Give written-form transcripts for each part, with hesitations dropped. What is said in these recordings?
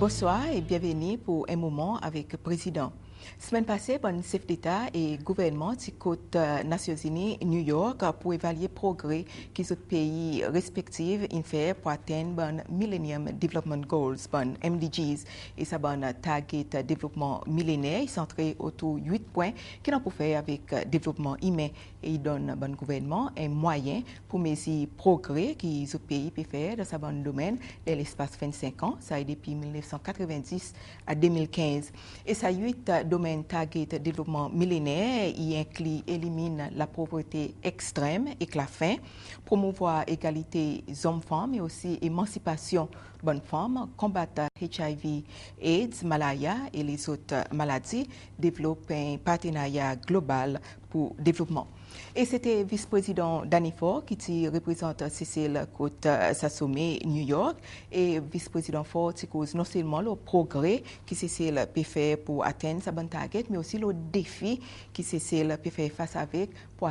Bonsoir et bienvenue pour un moment avec le président. Semaine passée, le chef d'État et gouvernement du côte Nations Unies, New York, pour évaluer le progrès que les pays respectifs ont fait pour atteindre les Millennium Development Goals, les MDGs, et ça target développement millénaire centré autour de 8 points qui n'ont pas fait avec le développement humain et il donne au gouvernement un moyen pour mesurer le progrès que les pays peuvent faire dans ce domaine dans l'espace 25 ans, ça a été depuis 1990 à 2015. Et ça 8 domaine target développement millénaire, il inclut élimine la pauvreté extrême et la faim, promouvoir égalité hommes-femmes et aussi émancipation bonne femme, combattre HIV, AIDS, malaria et les autres maladies, développer un partenariat global pour le développement. Et c'était vice-président Danny Ford qui représente Cécile côte sa sommet New York et vice-président Ford qui cause non seulement le progrès que Cécile peut faire pour atteindre sa bonne target, mais aussi le défi que Cécile peut faire face avec pour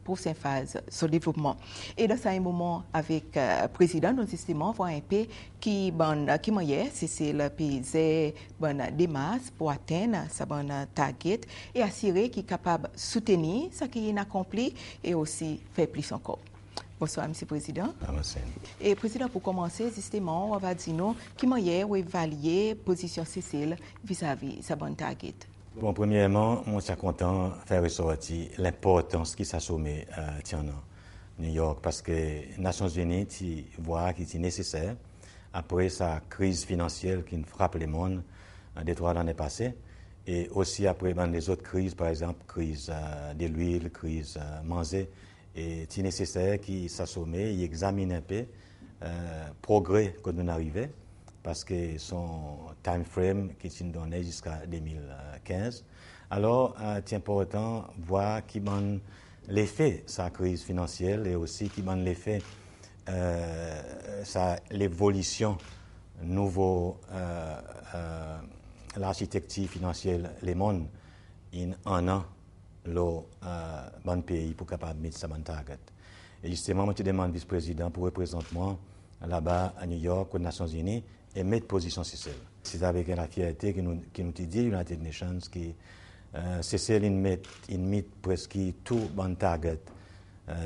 prochaine phase de développement. Et dans un moment avec le président, nous justement voir un peu qui moyen Cécile peut des masses pour atteindre sa bonne target et assurer qu'il est capable de soutenir ce qu'il a accompli et aussi faire plus encore. Bonsoir, M. le Président. Et Président, pour commencer, justement, on va dire nous, qui moyen ou évaluer la position Cécile vis-à-vis de sa bonne target? Bon, premièrement, moi, je suis content de faire ressortir l'importance qui s'assomme à New York, parce que les Nations Unies voient qu'il est nécessaire, après sa crise financière qui frappe le monde des 3 années passées, et aussi après les autres crises, par exemple, crise de l'huile, crise manger, et c'est nécessaire qu'il s'assomme et examine un peu le progrès que nous arrivons, parce que son time frame qui est donné jusqu'à 2015. Alors, c'est important de voir qui mène l'effet de sa crise financière et aussi qui mène l'effet l'évolution nouveau l'architecture financière le monde in un an le bon pays pour capable mettre sa bonne target. Et justement, moi, je demande vice-président pour représenter moi là-bas à New York aux Nations Unies et mettre position Cécile. C'est avec la fierté que nous dit United Nations que Cécile il met presque tout bon target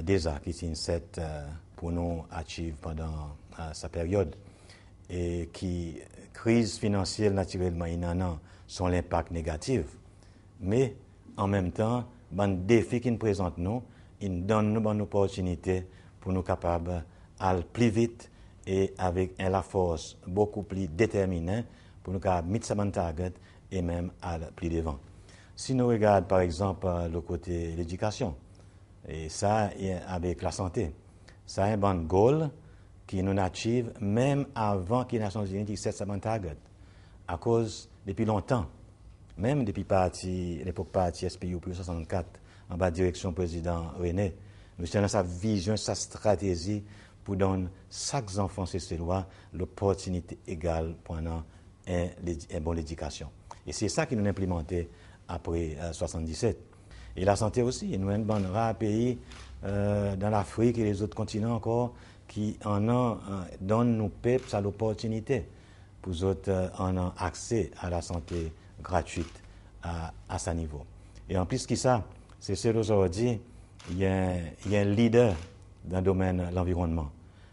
déjà qui est set pour nous achieve pendant sa période et qui crise financière naturellement il en a son impact négatif, mais en même temps bon défi qui nous présente nous il donne nous bonne opportunité pour nous capables aller plus vite et avec la force beaucoup plus déterminée pour nous mettre sa bonne target et même aller plus devant. Si nous regardons par exemple le côté de l'éducation, et ça avec la santé, ça est un bon goal qui nous achieve même avant que les Nations Unies set sa bonne target. À cause, depuis longtemps, même depuis l'époque parti SPU plus 64, en bas de direction président René, nous sommes dans sa vision, sa stratégie pour donner chaque enfant cécillois l'opportunité égale pendant une bonne éducation. Et c'est ça qui nous a implémenté après 1977. Et la santé aussi, nous sommes un bon rare pays dans l'Afrique et les autres continents encore qui en donnent nos peuples à l'opportunité pour eux en ont accès à la santé gratuite à ce niveau. Et en plus que ça, c'est ce aujourd'hui, il y a un leader dans le domaine de l'environnement.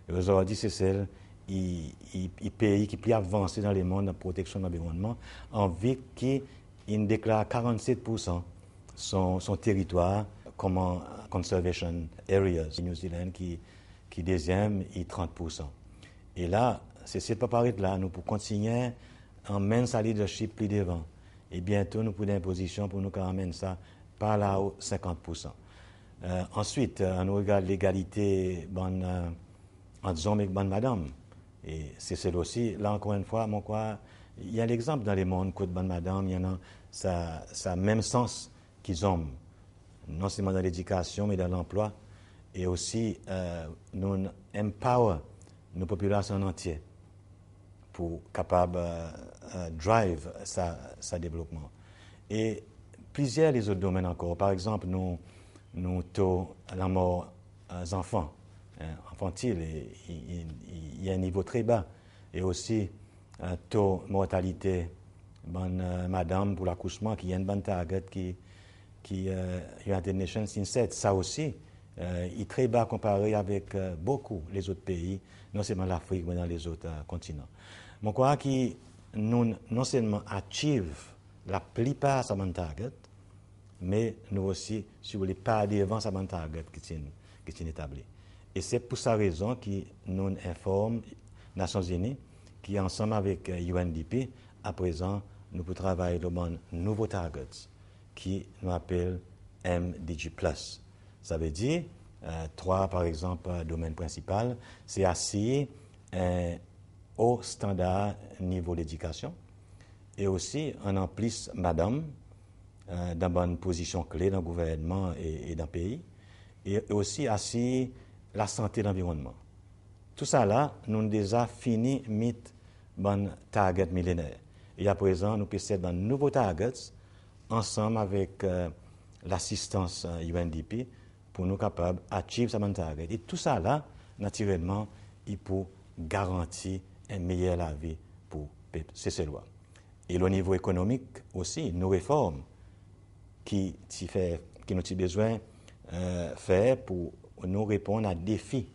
Et aujourd'hui, c'est celle pays qui est plus avancé dans le monde de la protection de l'environnement, en vue qu'il déclare 47% son territoire comme conservation areas. New Zealand qui deuxième et 30%. Et là, c'est pas pareil là, nous pour continuer à emmener sa leadership plus devant. Et bientôt, nous pourrons une position pour nous amener ça par là haut 50%. Ensuite, on regarde l'égalité entre hommes et madame. Et c'est celle aussi, là encore une fois, il y a l'exemple dans les mondes que bonne madame, il y en a ça même sens qu'ils ont, non seulement dans l'éducation, mais dans l'emploi. Et aussi, nous empower nos populations entières pour capable drive sa développement. Et plusieurs des autres domaines encore. Par exemple, nous taux la mort des enfants, infantile, il y a un niveau très bas. Et aussi, taux de mortalité madame pour l'accouchement qui est une bonne target qui United Nations in set. Ça aussi, il est très bas comparé avec beaucoup les autres pays, non seulement l'Afrique, mais dans les autres continents. Je crois que nous non seulement achievons la plupart de ces targets, mais nous aussi, si vous voulez, pas devant ces targets qui sont établis. Et c'est pour cette raison que nous informons les Nations Unies qui, ensemble avec UNDP, à présent, nous pouvons travailler sur de nouveaux targets qui nous appellent MDG+. Ça veut dire, trois, par exemple, domaine principal, c'est assis au standard niveau d'éducation et aussi en plus, madame, dans une bonne position clé dans le gouvernement et dans le pays, et aussi assis la santé et l'environnement. Tout ça là, nous avons déjà fini mit bon target millénaire. Et à présent, nous possèdons un nouveau target ensemble avec l'assistance UNDP pour nous capables d'atteindre ce target. Et tout ça là, naturellement, il peut garantir une meilleure vie pour ces lois. Et au niveau économique aussi, nos réformes qui nous avons besoin de faire pour nous répondre à des défis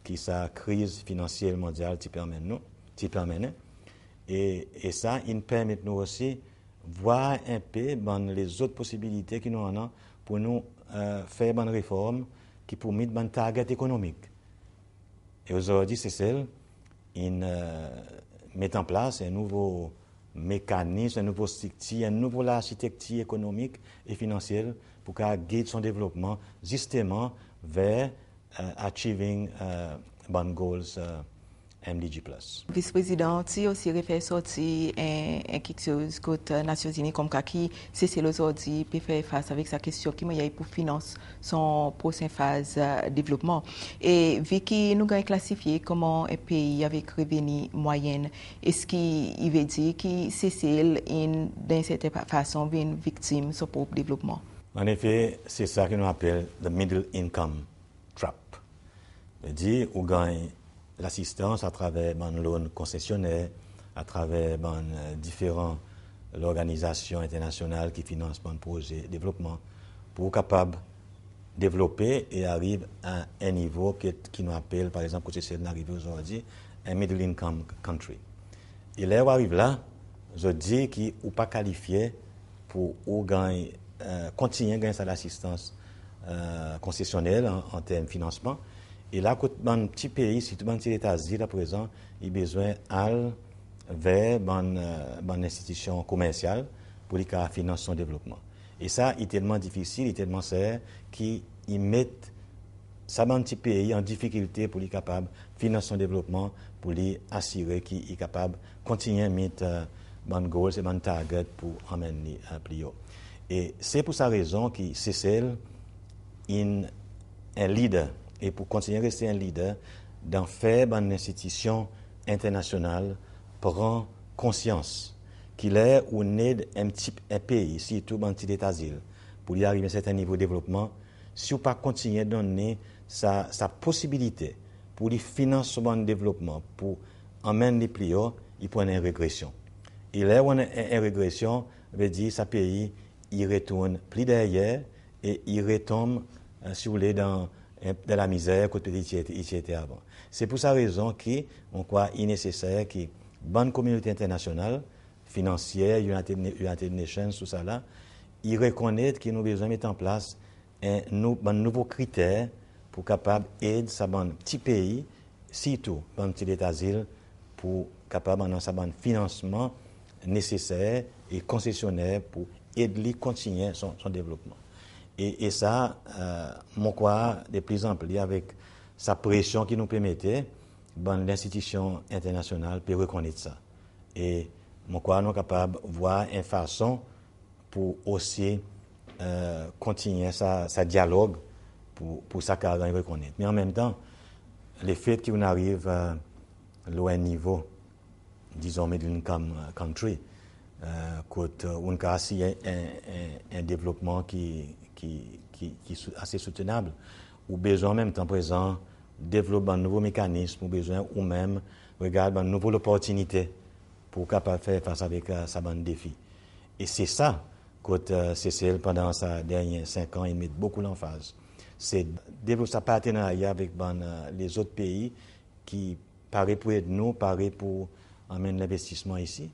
qui sa crise financière mondiale qui permet nous. Et ça, il permet nous aussi voir un peu les autres possibilités que nous avons pour nous faire une réforme qui pour mettre un target économique. Et aujourd'hui, c'est celle qui met en place un nouveau mécanisme, un nouveau structure, une nouvelle architecture économique et financière pour guider son développement justement vers achieving bon goals MDG+. Vice-président, tu aussi refait sortir quelque chose que les Nations Unies comme qui c'est aujourd'hui peut faire face avec sa question qui m'a pour financer son prochaine phase de développement. Et vu que nous avons classifié comment un pays avec revenu moyen, est-ce qu'il veut dire que c'est d'une certaine façon une victime de son propre développement? En effet, c'est ça que nous appelons the middle income trap. C'est-à-dire, on gagne l'assistance à travers un loan concessionnaire, à travers différentes organisations internationales qui financent un projet de développement pour être capable de développer et arriver à un niveau qui nous appelle, par exemple, que c'est d'arriver aujourd'hui, un middle income country. Et là, on arrive là, je dis qu'il n'est pas qualifié pour continuer à gagner cette assistance concessionnelle en termes de financement. Et là, dans un petit pays, surtout dans un petit États-Unis, à présent, il a besoin d'aller vers une institution commerciale pour les financer son développement. Et ça, il est tellement difficile, il est tellement serré qu'il met ça dans un petit pays en difficulté pour les capables de financer son développement, pour les assurer qu'il est capable de continuer à mettre des goals et des targets pour emmener plus haut. Et c'est pour cette raison que CCL est un leader. Et pour continuer à rester un leader, d'en faire une institution internationale prend conscience qu'il est ou aide un pays, surtout un petit État-île, pour y arriver à un certain niveau de développement, si on ne pas continuer à donner sa possibilité pour les financer son développement, pour emmener les plus haut, il prend une régression. Et là où on a une régression, veut dire que ce pays, il retourne plus derrière et il retombe, si vous voulez, dans la misère que il était avant. C'est pour cette raison qu'on croit qu'il est nécessaire que bonne communauté internationale, financière, United Nations, tout ça là, ils reconnaissent qu'il nous besoin de mettre en place un nouveau critère pour capable aider ce petit pays, surtout dans petit État-île, pour capable dans un financement nécessaire et concessionnaire pour aider à continuer son développement. Et ça, mon croit de plus en plus avec sa pression qui nous permettait, l'institution internationale peut reconnaître ça. Et mon croit nous capable de voir une façon pour aussi continuer sa dialogue pour ça qu'on reconnaître. Mais en même temps, le fait qu'on arrive à un niveau, disons, middle income country, on a aussi un développement qui est assez soutenable, ou besoin en même temps présent développer un nouveau mécanisme, ou besoin ou même regarder une nouvelle opportunité pour capable faire face avec sa bande défi. Et c'est ça que CCL, pendant sa dernière 5 ans, il met beaucoup l'emphase. C'est développer sa partenariat avec les autres pays qui paraît pour aider nous, paraît pour amener l'investissement ici.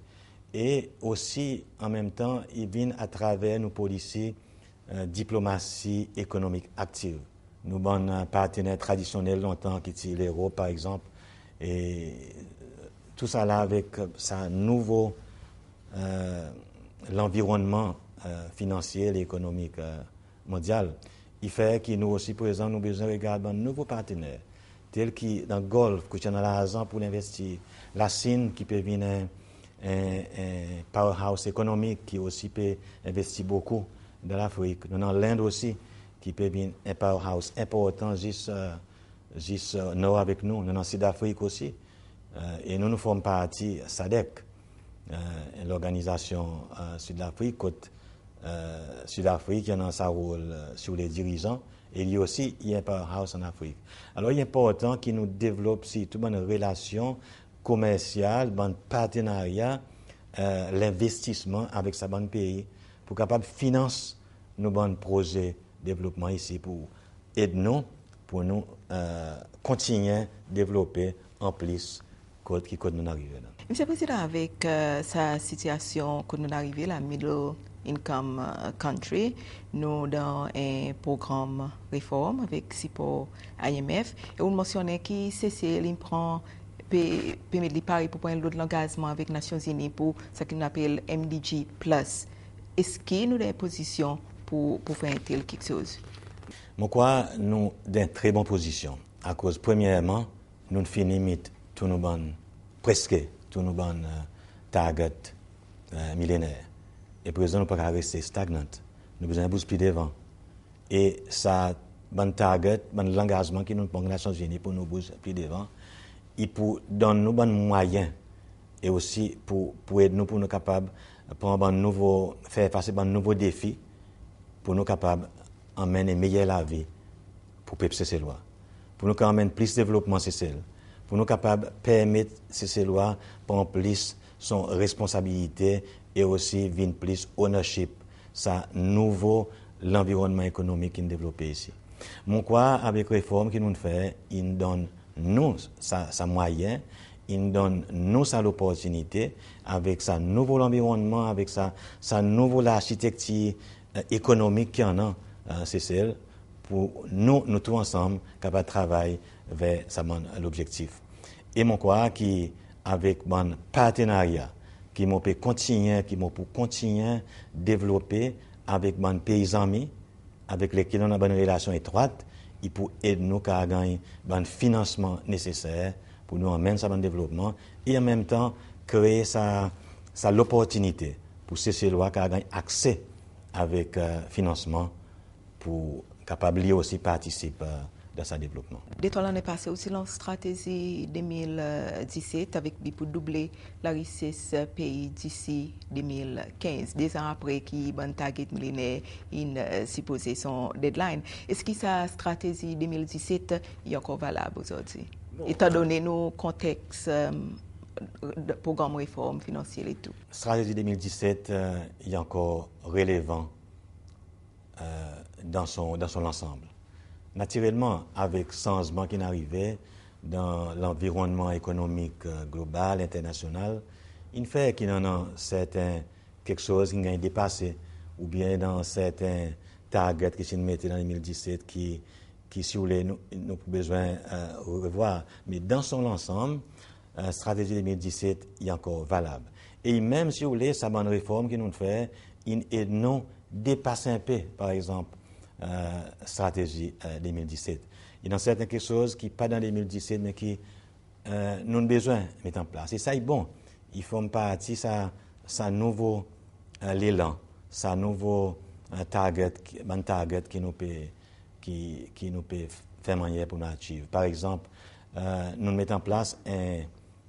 Et aussi, en même temps, il vient à travers nos policiers diplomatie économique active. Nous avons partenaires traditionnels longtemps qui sont l'Europe, par exemple. Et tout ça là avec sa nouveau l'environnement financier et économique mondial, il fait que nous aussi, par exemple, nous avons besoin de regarder un nouveau partenaire, tel que dans le Golfe, qui a l'argent pour investir, la Chine qui peut venir un powerhouse économique qui aussi peut investir beaucoup dans l'Afrique. Nous avons l'Inde aussi qui peut venir un powerhouse important juste nord avec nous. Nous avons Sud-Afrique aussi. Et nous formons partie SADC, l'organisation Sud-Afrique, Sud-Afrique qui a sa rôle sur les dirigeants. Et il y a aussi un powerhouse en Afrique. Alors, il est important que nous développions surtout une relation commerciale, un partenariat, l'investissement avec sa bonne pays pour capable financer nos bons projets de développement ici pour aider nous, pour nous continuer à développer en plus qui nous arrive. Monsieur le Président, avec sa situation que nous arrivons, la middle income country, nous dans un programme réforme avec support IMF et on mentionnait que CCL prend permet de parler pour prendre l'autre engagement avec les Nations Unies pour ce qu'on appelle MDG+. Est-ce que nous avons une position pour faire quelque chose? Je crois que nous sommes dans une très bonne position. À cause, premièrement, nous finissons tous nos bonnes, presque tous nos bonnes targets millénaires. Et pour nous ne pouvons pas rester stagnants. Nous avons besoin de plus devant. Et ça, bon target, bon engagement qui nous prend les Nations Unies pour nous bouger plus devant, et pour donner nous bons moyens et aussi pour aider nous pour nous capables faire face à de nouveaux défis pour nous capables d'emmener meilleure la vie pour CCL, pour nous amener plus de développement CCL, pour nous capables de permettre CCL prendre plus son responsabilité et aussi vin plus ownership, ça nouveau l'environnement économique qui est développé ici. Mon quoi avec réforme qui nous fait, il donne nous sa moyen, il donne nous sa l'opportunité avec sa nouveau environnement, avec sa nouvelle architecture économique qui en a CCL pour nous tous ensemble capables de travailler vers l'objectif. Et mon quoi qui avec mon partenariat qui m'ont pu continuer, à développer avec mon pays amis, avec lesquels on a une relation étroite, et pour aider nous à gagner un financement nécessaire pour nous amener à un développement et en même temps créer l'opportunité pour ces lois à gagner accès avec financement pour capable aussi participer dans ce développement. L'année passée aussi la stratégie 2017 avec pour doubler la richesse pays d'ici 2015, 2 ans après qui ban target millénaire supposé son deadline. Est-ce que sa stratégie 2017 est encore valable aujourd'hui? Étant donné nos contextes de programme réforme financière et tout. La stratégie 2017 est encore relevant dans son ensemble. Naturellement, avec le changement qui est arrivé dans l'environnement économique global, international, il fait qu'il y en a quelque chose qui a dépassé, ou bien dans certains targets qui sont mis dans 2017 qui si vous voulez, nous avons besoin de revoir. Mais dans son ensemble, la stratégie 2017 est encore valable. Et même si vous voulez, sa bonne réforme qui nous fait, il nous dépasse un peu, par exemple, stratégie 2017. Il y a certaines quelque chose qui pas dans 2017 mais qui nous avons besoin de mettre en place. Et ça est bon. Il faut partie ça nouveau l'élan, ça nouveau target qui nous peut faire manière pour nous achievement. Par exemple, nous mettons en place un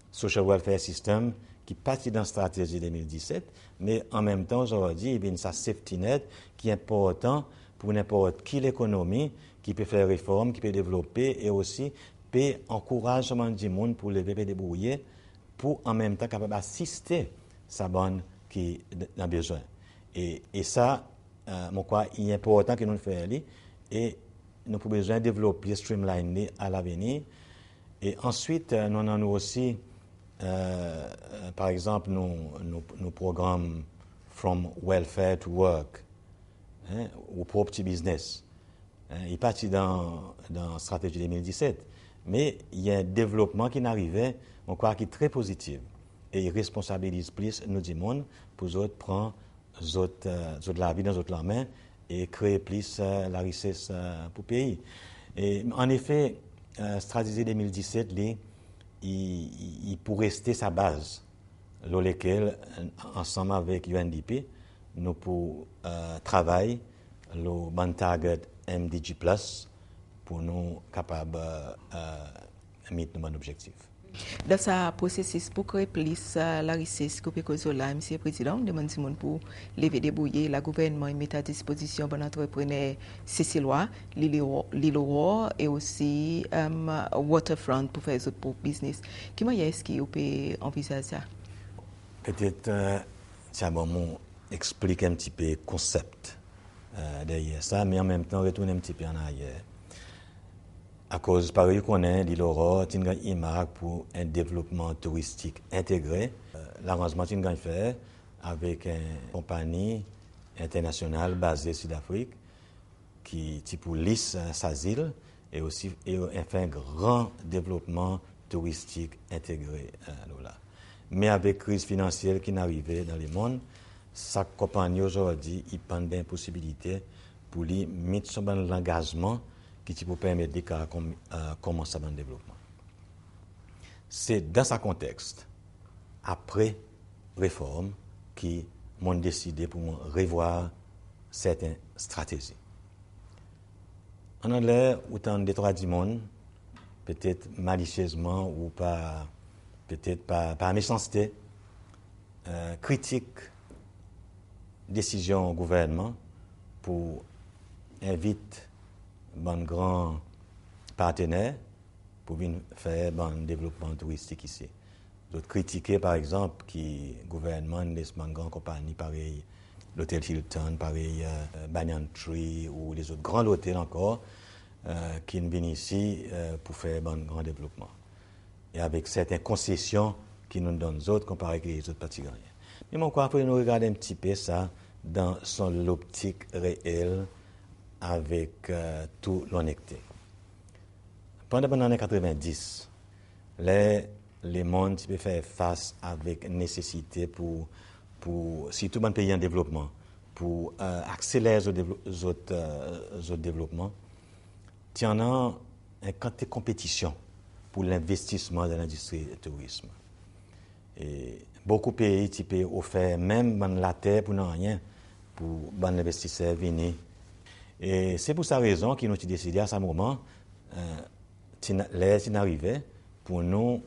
social welfare system qui partit dans la stratégie 2017, mais en même temps, aujourd'hui, il y a une safety net qui est important pour n'importe quelle économie qui peut faire réforme, qui peut développer et aussi peut encourager du monde pour lever et débrouiller pour en même temps capable d'assister sa bonne qui a besoin. Et ça, je crois, il est important que nous le fassions et nous avons besoin de développer, streamliner à l'avenir. Et ensuite, nous avons aussi, par exemple, nos programmes From Welfare to Work, ou pour petit business. Il est parti dans la stratégie 2017, mais il y a un développement qui n'arrivait, on croit, qui est très positif. Et il responsabilise plus nous du monde pour autres prendre la vie dans leurs mains et créer plus la richesse pour le pays. Et en effet, stratégie 2017, il pour rester sa base, dans laquelle, ensemble avec UNDP, nous pour travailler le bon target MDG+, pour nous capables de mettre nos bons objectifs. Dans ce processus, pour créer plus la richesse que peut causer là, M. le Président, demande Simon pour lever des bouillées, le gouvernement met à disposition bon entrepreneur Cécilois, Lilo et aussi Waterfront pour faire autres pour business. Comment est-ce qu'il peut envisager ça? Peut-être, ça va m'expliquer un petit peu le concept derrière ça, mais en même temps retourner un petit peu en arrière. À cause, pareil qu'on est, l'île Aurore, il y a une marque pour un développement touristique intégré. L'arrangement qu'il a fait avec une compagnie internationale basée en Sud-Afrique qui pour lisse sa île et aussi fait un grand développement touristique intégré là. Mais avec la crise financière qui est arrivée dans le monde, sa compagnie aujourd'hui, il prend des possibilités pour lui mettre son engagement qui peut permettre de commencer à développement. C'est dans ce contexte, après réforme, qui m'ont décidé pour revoir certaines stratégies. En anglais, autant des trois du monde, peut-être malicieusement ou pas, peut-être par méchanceté, critique décision au gouvernement pour inviter un grand partenaire pour venir faire un développement touristique ici. D'autres critiquer, par exemple, qui le gouvernement laisse une grande compagnie, pareil, l'hôtel Hilton, pareil, Banyan Tree ou les autres grands hôtels encore, qui viennent ici pour faire un grand développement. Et avec certaines concessions qui nous donnent les autres, comparé avec les autres parties gagnantes. Mais mon crois, nous regarder un petit peu ça dans son optique réelle avec toute l'honnêteté. Pendant les années 90, les mondes peuvent faire face avec nécessité pour surtout dans les pays en développement, pour accélérer les autres développements. Il y en a une quantité de compétition pour l'investissement dans l'industrie du tourisme. Et beaucoup de pays peuvent offrir même la terre pour rien, pour les investisseurs venir. Et c'est pour cette raison qu'ils ont décidé à ce moment, l'air arrivé pour nous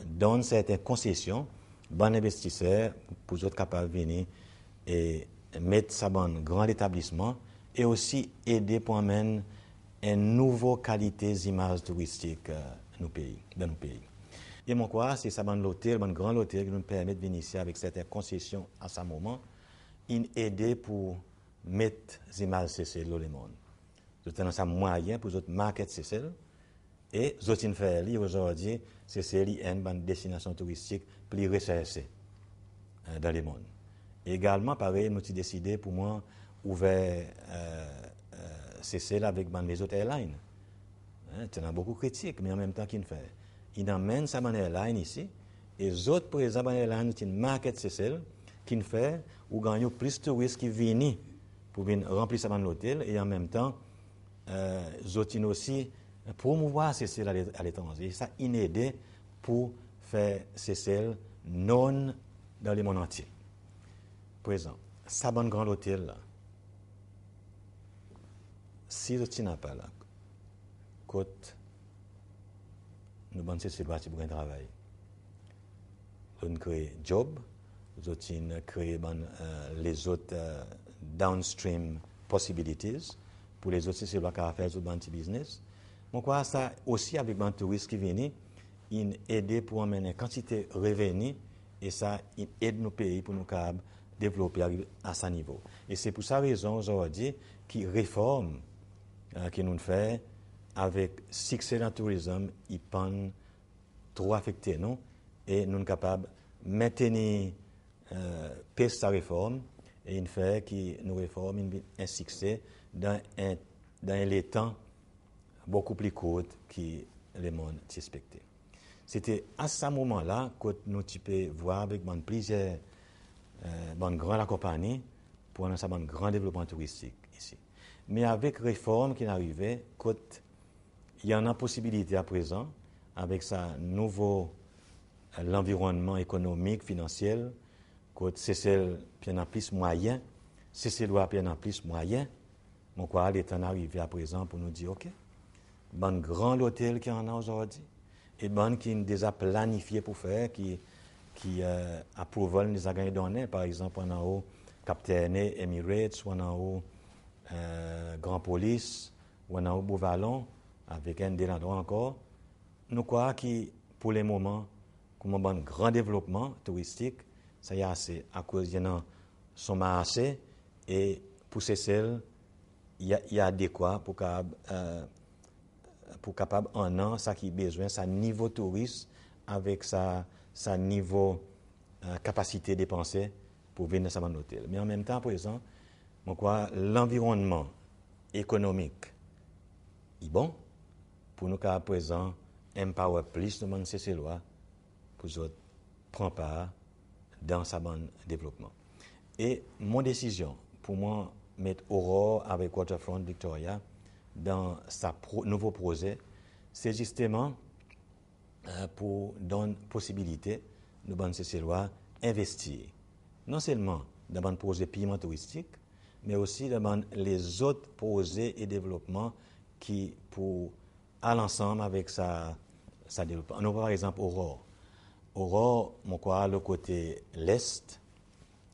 donner certaines concessions, bon investisseurs, pour être capables de venir et mettre ça dans un grand établissement et aussi aider pour amener une nouvelle qualité d'image touristique dans nos pays. Et mon quoi, c'est ça dans l'hôtel, un grand hôtel qui nous permet de venir ici avec certaines concessions à ce moment, aider pour mettre les images CCL dans le monde. Nous avons un moyen pour notre market CCL et nous avons fait aujourd'hui CCL est une destination touristique plus recherchée dans le monde. Et également, pareil, nous avons décidé pour moi ouvrir CCL avec les autres airlines. Il y a beaucoup de critiques, mais en même temps, qu'il fait. Il emmène sa airline ici et les autres, par exemple, airlines, c'est une market CCL qui fait ou gagnent plus de touristes qui viennent pour venir remplir ça dans l'hôtel et en même temps, ils aussi promouvoir CCL à l'étranger. Ça, il aide pour faire CCL non dans le monde entier. Par exemple, ça bon grand hôtel là, si vous n'avez pas là, côte, nous avons CCL pour un travail. Nous créons job, nous avons créé les autres downstream possibilities pour les autres CCL qui faire tout le business. Donc, ça aussi avec les touristes qui viennent il aide pour amener quantité de revenus et ça il aide nos pays pour nous développer à ce niveau. Et c'est pour ça raison aujourd'hui qui réforme que nous fait avec succès dans le tourisme, il peut trop affecter nous et nous sommes capables de maintenir sa réforme et il fait que nous réformes un succès dans les temps beaucoup plus court que le monde suspectait. C'était à ce moment-là que nous pouvons voir avec plusieurs grandes compagnies pour un grand développement touristique ici. Mais avec réforme qui est arrivée, il y en a possibilité à présent, avec sa nouveau l'environnement économique, financier, c'est bien en plus moyen, c'est loi bien en plus moyen. Donc, il est arrivé à présent pour nous dire, OK, bon grand hôtel qui en a aujourd'hui, et bon qui déjà planifié pour faire, qui approval nous a gagné donné, par exemple, on a au Captain Emirates, on a au Grand Police, on a au Beau-Vallon, avec un des endroits encore. Nous croyons que pour le moment, comme un grand développement touristique, ça y est assez, à cause de son marché, et pour ces celles, il y a adéquat pour capable un an, ça qui a besoin, sa niveau touriste avec sa niveau capacité de dépenser pour venir dans un hôtel. Mais en même temps, par exemple, l'environnement économique est bon pour nous qu'à présent, empower plus de monde ces lois pour prendre part dans sa bonne développement. Et mon décision pour moi mettre Aurore avec Waterfront Victoria dans sa nouveau projet, c'est justement pour donner possibilité de bonnes ces lois investir non seulement dans un projet paiement touristique, mais aussi dans les autres projets et développements qui pour à l'ensemble avec sa développement. On a par exemple Aurore. Aurore, mon quoi, le côté l'est,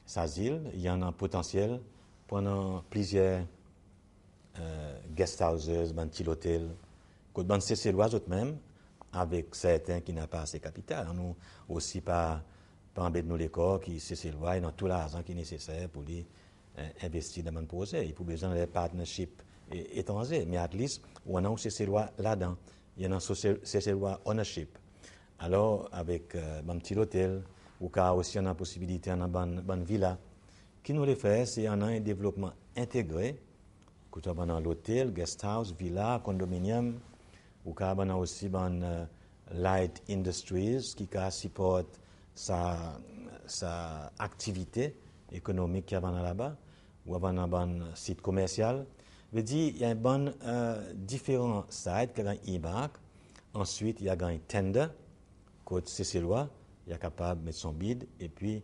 sa île, il y en a un potentiel pendant plusieurs guest houses, un petit hôtel. Quand on ces lois même, avec certains qui n'ont pas assez de capital, nous aussi pas embêter nous les corps qui ces lois et dans tout l'argent qui est nécessaire pour les investir dans un projet. Il faut besoin de partnership étrangers, mais at least on a aussi ces lois là-dedans. Il y en a ces lois ownership. Alors avec un petit hôtel, ou car aussi on a la possibilité dans une villa, qui nous le fait, c'est un développement intégré. Quand on a l'hôtel, guest house, villa, condominium, ou car on a aussi light industries qui supporte sa activité économique qui a là-bas, ou avant un site commercial. Veut dire il y a différents sites qui ont un e-mark. Ensuite, il y a un tender. Quand c'est loi, il est capable de mettre son bid et puis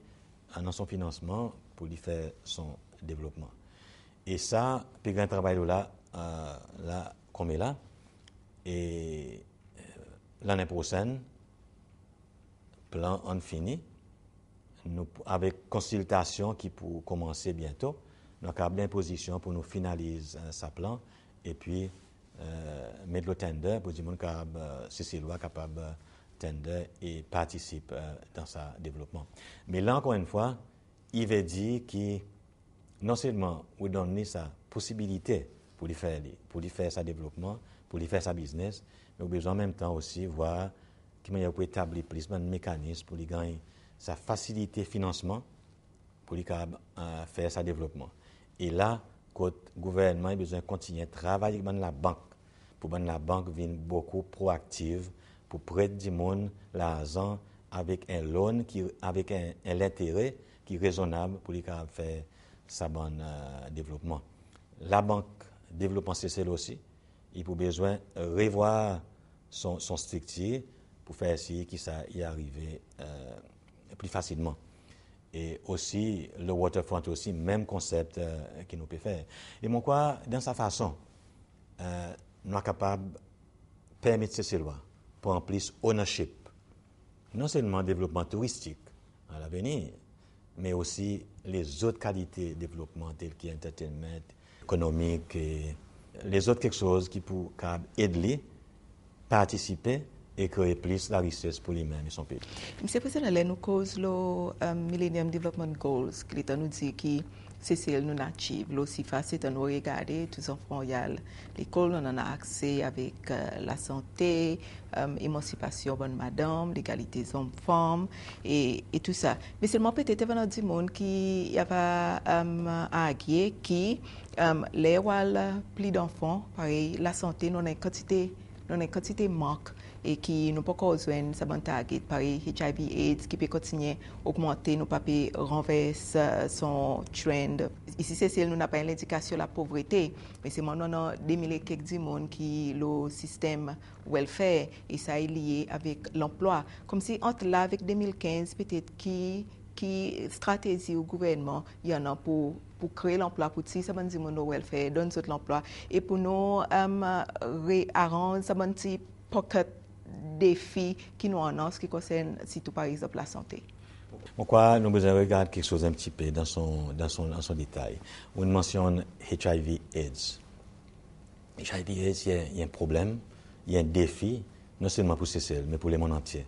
dans son financement pour lui faire son développement. Et ça, puis il y a un travail là, comme est là. Et l'année prochaine, plan en fini, nous, avec consultation qui pour commencer bientôt, nous avons d'imposition pour nous finaliser ce plan et puis mettre le tender pour dire que c'est loi capable tender et participe dans ce développement. Mais là, encore une fois, il veut dire que non seulement vous donnez sa possibilité pour lui faire sa développement, pour lui faire sa business, mais vous besoin en même temps aussi voir comment il peut établir plus de mécanismes pour lui gagner sa facilité financement pour lui faire sa développement. Et là, le gouvernement a besoin de continuer à travailler avec la banque pour que la banque vienne beaucoup proactive pour prêter du monde l'argent avec un loan avec un intérêt qui est raisonnable pour lui faire sa bonne développement. La banque développement CCL aussi, il a besoin de revoir son structure pour faire essayer qu'il y arrive plus facilement. Et aussi, le waterfront aussi, même concept qu'il nous peut faire. Et mon quoi, dans sa façon, nous sommes capables de permettre ces lois pour en plus ownership. Non seulement développement touristique à l'avenir, mais aussi les autres qualités de développement telles que l'entertainment, économique, et les autres quelque chose qui peut aider, participer et créer plus la richesse pour lui-même et son pays. Monsieur le Président, nous cause le Millennium Development Goals, qui nous dit que c'est nous natifs, aussi facile de nous regarder, tous les enfants, l'école, on en a accès avec la santé, émancipation bonne madame, l'égalité hommes-femmes et tout ça. Mais seulement peut-être il y a des gens qui y a à qui les plus d'enfants, pareil, la santé, nous avons une quantité manque et qui nous pas besoin ça bon target pareil HIV/AIDS qui peut continuer à augmenter nous pas renverser son trend ici c'est nous n'a pas l'indication de la pauvreté mais c'est maintenant des milliers quelques monde qui le système welfare et ça est lié avec l'emploi comme si entre là avec 2015 peut-être qui stratégie au gouvernement il y en a pour créer l'emploi pour si ça va dire mon welfare donne tout l'emploi et pour nous réarranger ça va dire pocket défis qui nous en ont, ce qui concerne, surtout par exemple, la santé. Pourquoi nous devons regarder quelque chose un petit peu dans son détail. On mentionne HIV/AIDS. HIV/AIDS, il y a un problème, il y a un défi, non seulement pour CCL, mais pour le monde entier.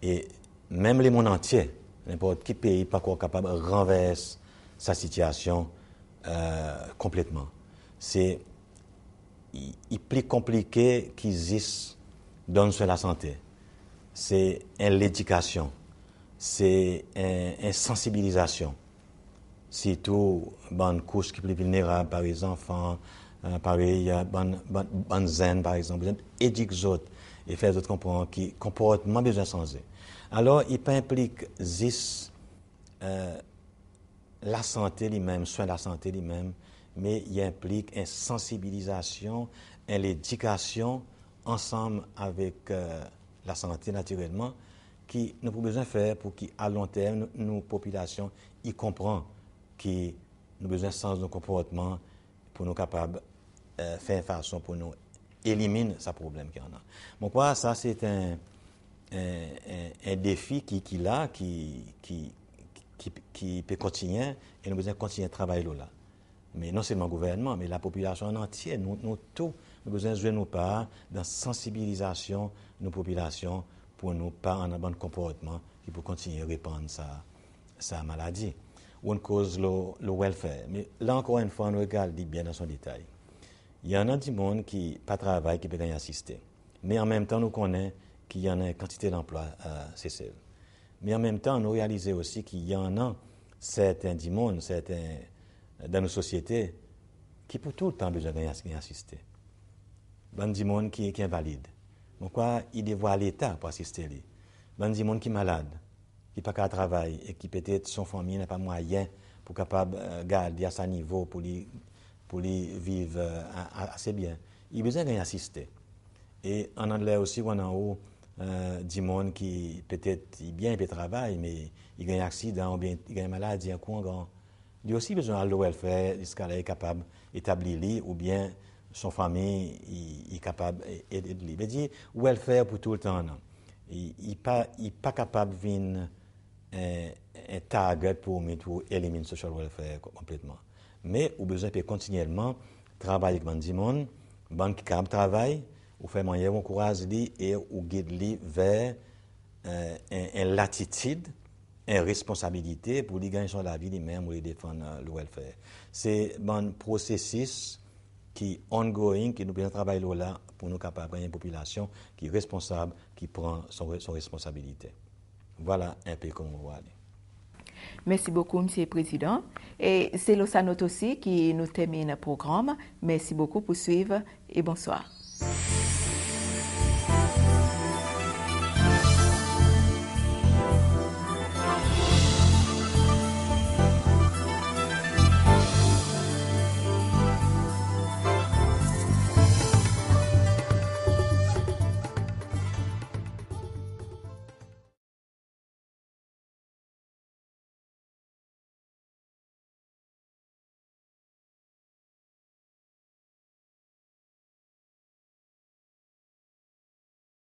Et même le monde entier, n'importe quel pays, pas encore capable de renverser sa situation complètement. Il est plus compliqué qu'il existe donne sur la santé, c'est l'éducation, c'est une sensibilisation. Surtout, bonne couche qui est plus vulnérable, par les enfants, pareil, bonne zen, par exemple, éduquer les autres et faire les autres comprendre que le comportement besoin de changer. Alors, il implique juste la santé lui-même, soin de la santé lui-même, mais il implique une sensibilisation, une éducation, ensemble avec la santé naturellement, qui nous avons besoin de faire pour qu'à long terme, nos populations y comprennent que nous avons besoin de sens de nos comportements pour nous capables de faire une façon pour nous éliminer ce problème qu'il y en a. Donc, quoi, ça, c'est un défi qui peut continuer et nous avons besoin de continuer à travailler là. Mais non seulement le gouvernement, mais la population en entier, nous tous. Nous avons besoin de jouer nos parts dans la sensibilisation de nos populations pour nous pas en un bon comportement qui peut continuer à répandre sa maladie. Ou une cause le welfare. Mais là encore une fois, on regarde bien dans son détail. Il y en a du monde qui pas travaille, qui peut gagner assister. Mais en même temps, nous connaissons qu'il y en a une quantité d'emplois à CCL. Mais en même temps, nous réalisons aussi qu'il y en a certains du monde, certains dans nos sociétés, qui pour tout le temps besoin de gagner assister. Il y a des gens qui est invalide. Pourquoi il doit l'État pour assister lui? Il y a des gens qui sont malades, qui n'ont pas qu'à travailler et qui peut-être son famille n'a pas moyen pour capable garder à sa niveau pour lui vivre assez bien. Il a besoin d'assister. Et en anglais aussi, on a des gens qui peut-être bien peut travailler, mais il a un accident ou bien il a une maladie, un coup en grand. Il a aussi besoin de welfare, jusqu'à là, il est capable d'établir lui ou bien son famille est capable d'aider lui. Il dit welfare pour tout le temps. Il n'est pas capable de venir un target pour éliminer le social welfare complètement. Mais il a besoin de continuellement travailler avec les gens, les qui capable de travailler, ou faire moyen encourager lui et ou guider lui vers une latitude, une responsabilité pour lui gagner sur la vie lui-même ou lui défendre le welfare. C'est un processus qui est ongoing, qui nous permet de travailler là pour nous capables de une population qui est responsable, qui prend son responsabilité. Voilà un peu comment on va aller. Merci beaucoup, Monsieur le Président. Et c'est le Sanot aussi qui nous termine le programme. Merci beaucoup pour suivre et bonsoir.